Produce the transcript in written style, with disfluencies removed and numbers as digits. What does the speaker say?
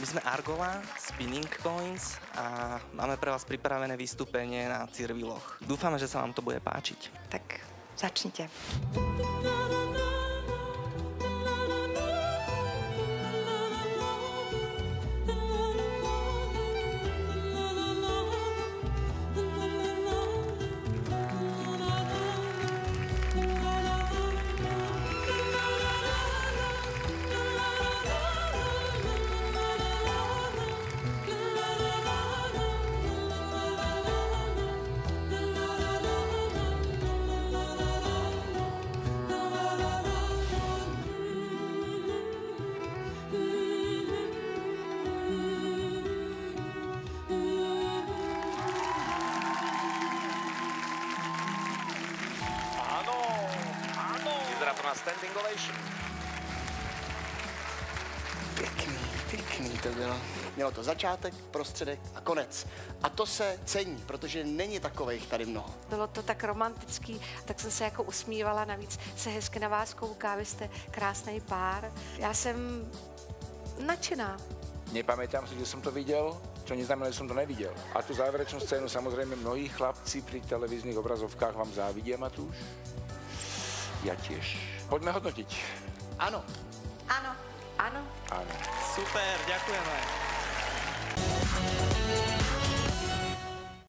My sme Argola, Spinning Coins a máme pre vás pripravené vystúpenie na cirviloch. Dúfame, že sa vám to bude páčiť. Tak začnite. Vyzerá to na standing ovation. Pěkný to bylo. Mělo to začátek, prostředek a konec. A to se cení, protože není takovejch tady mnoho. Bylo to tak romantický, tak jsem se jako usmívala, navíc se hezky na vás kouká, vy jste krásný pár. Já jsem nadšená. Nepamätám si, kde som to videl, čo neznamená, že som to nevidel. A tú záverečnú scénu samozrejme mnohí chlapci pri televíznych obrazovkách vám závidia, Matúš. Ja tiež. Poďme hodnotiť. Ano. Ano, ano. Áno. Super, ďakujeme.